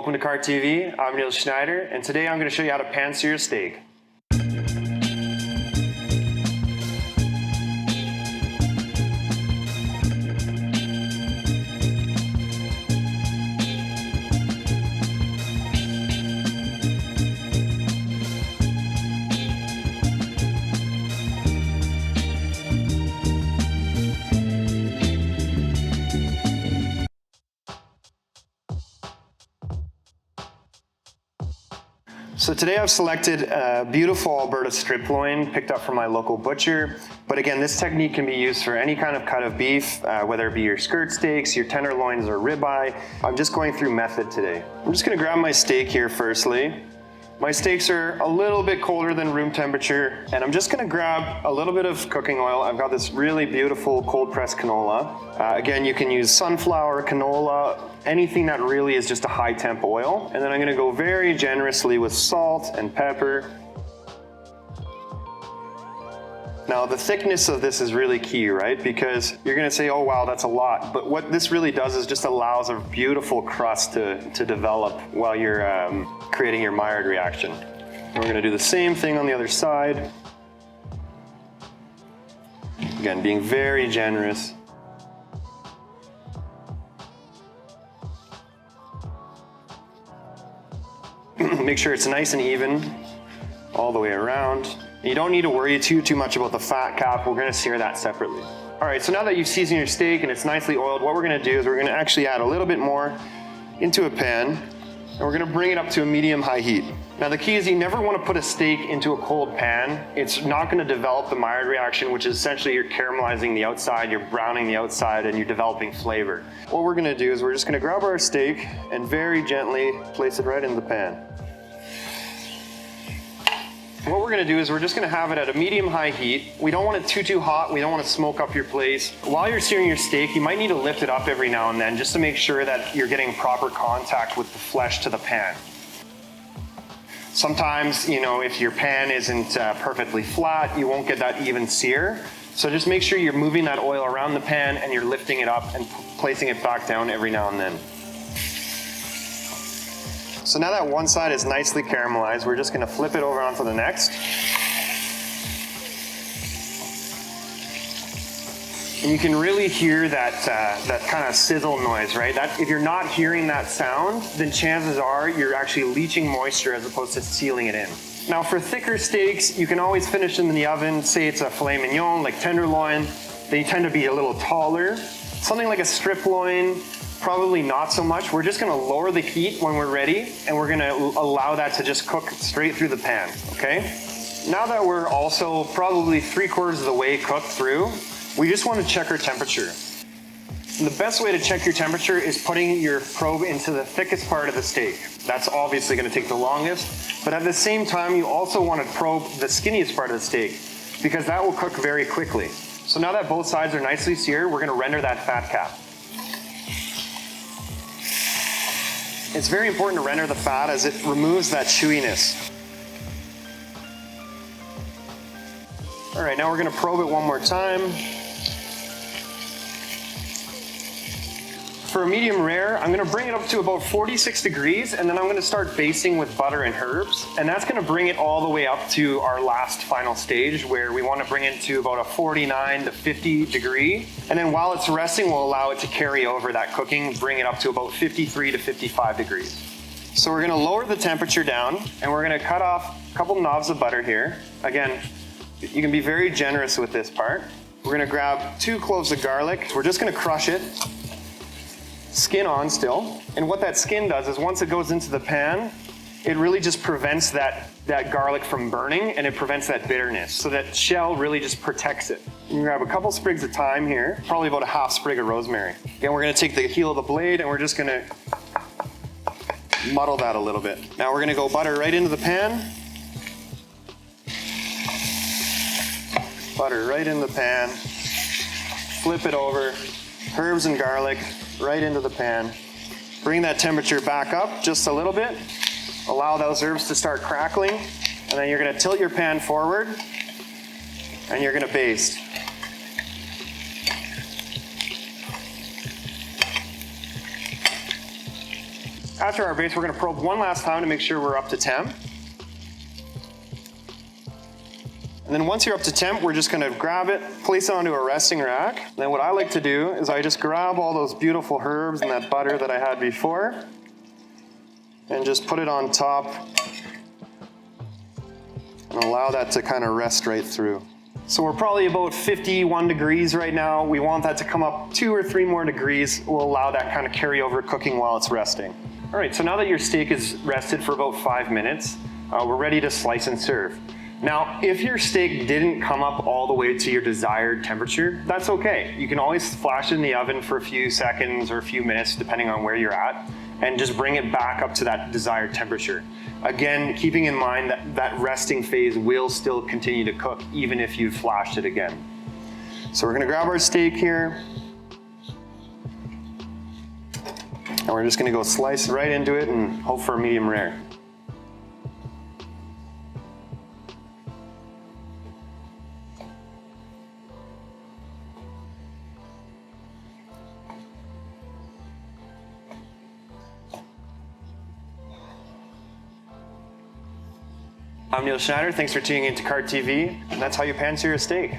welcome to KartTV. I'm Nils Schneider, and today I'm going to show you how to pan-sear a steak. So today I've selected a beautiful Alberta strip loin picked up from my local butcher. But again, this technique can be used for any kind of cut of beef, whether it be your skirt steaks, your tenderloins, or ribeye. I'm just going through method today. I'm just going to grab my steak here firstly. My steaks are a little bit colder than room temperature, and I'm just going to grab a little bit of cooking oil. I've got this really beautiful cold pressed canola. Again, you can use sunflower, canola, anything that really is just a high temp oil. And then I'm going to go very generously with salt and pepper. Now the thickness of this is really key, right? Because you're going to say, oh wow, that's a lot. But what this really does is just allows a beautiful crust to develop while you're creating your Maillard reaction. And we're going to do the same thing on the other side. Again, being very generous. Make sure it's nice and even all the way around. You don't need to worry too much about the fat cap. We're gonna sear that separately. All right, so now that you've seasoned your steak and it's nicely oiled, what we're gonna do is we're gonna actually add a little bit more into a pan, and we're gonna bring it up to a medium-high heat. Now the key is you never wanna put a steak into a cold pan. It's not gonna develop the Maillard reaction, which is essentially you're caramelizing the outside, you're browning the outside, and you're developing flavor. What we're gonna do is we're just gonna grab our steak and very gently place it right in the pan. What we're going to do is we're just going to have it at a medium-high heat. We don't want it too hot. We don't want to smoke up your place. While you're searing your steak, you might need to lift it up every now and then just to make sure that you're getting proper contact with the flesh to the pan. Sometimes, if your pan isn't perfectly flat, you won't get that even sear. So just make sure you're moving that oil around the pan and you're lifting it up and placing it back down every now and then. So now that one side is nicely caramelized, we're just going to flip it over onto the next. And you can really hear that kind of sizzle noise, right? If you're not hearing that sound, then chances are you're actually leaching moisture as opposed to sealing it in. Now for thicker steaks, you can always finish them in the oven. Say it's a filet mignon, like tenderloin. They tend to be a little taller. Something like a strip loin, probably not so much. We're just gonna lower the heat when we're ready, and we're gonna allow that to just cook straight through the pan, okay? Now that we're also probably 3/4 of the way cooked through, we just wanna check our temperature. And the best way to check your temperature is putting your probe into the thickest part of the steak. That's obviously gonna take the longest, but at the same time, you also wanna probe the skinniest part of the steak, because that will cook very quickly. So now that both sides are nicely seared, we're gonna render that fat cap. It's very important to render the fat as it removes that chewiness. All right, now we're gonna probe it one more time. For a medium rare, I'm gonna bring it up to about 46 degrees, and then I'm gonna start basting with butter and herbs. And that's gonna bring it all the way up to our last final stage, where we wanna bring it to about a 49 to 50 degree. And then while it's resting, we'll allow it to carry over that cooking, bring it up to about 53 to 55 degrees. So we're gonna lower the temperature down, and we're gonna cut off a couple knobs of butter here. Again, you can be very generous with this part. We're gonna grab 2 cloves of garlic. We're just gonna crush it. Skin on still. And what that skin does is once it goes into the pan, it really just prevents that garlic from burning, and it prevents that bitterness. So that shell really just protects it. You grab a couple sprigs of thyme here, probably about a half sprig of rosemary. Again, we're gonna take the heel of the blade and we're just gonna muddle that a little bit. Now we're gonna go butter right into the pan. Butter right in the pan. Flip it over. Herbs and garlic right into the pan. Bring that temperature back up just a little bit. Allow those herbs to start crackling. And then you're gonna tilt your pan forward and you're gonna baste. After our base, we're gonna probe one last time to make sure we're up to temp. And then once you're up to temp, we're just gonna grab it, place it onto a resting rack. And then what I like to do is I just grab all those beautiful herbs and that butter that I had before and just put it on top and allow that to kind of rest right through. So we're probably about 51 degrees right now. We want that to come up 2 or 3 more degrees. We'll allow that kind of carryover cooking while it's resting. All right, so now that your steak is rested for about 5 minutes, we're ready to slice and serve. Now, if your steak didn't come up all the way to your desired temperature, that's okay. You can always flash it in the oven for a few seconds or a few minutes, depending on where you're at, and just bring it back up to that desired temperature. Again, keeping in mind that that resting phase will still continue to cook even if you've flashed it again. So we're gonna grab our steak here, and we're just gonna go slice right into it and hope for a medium rare. I'm Nils Schneider, thanks for tuning in to KartTV, and that's how you pan sear a steak.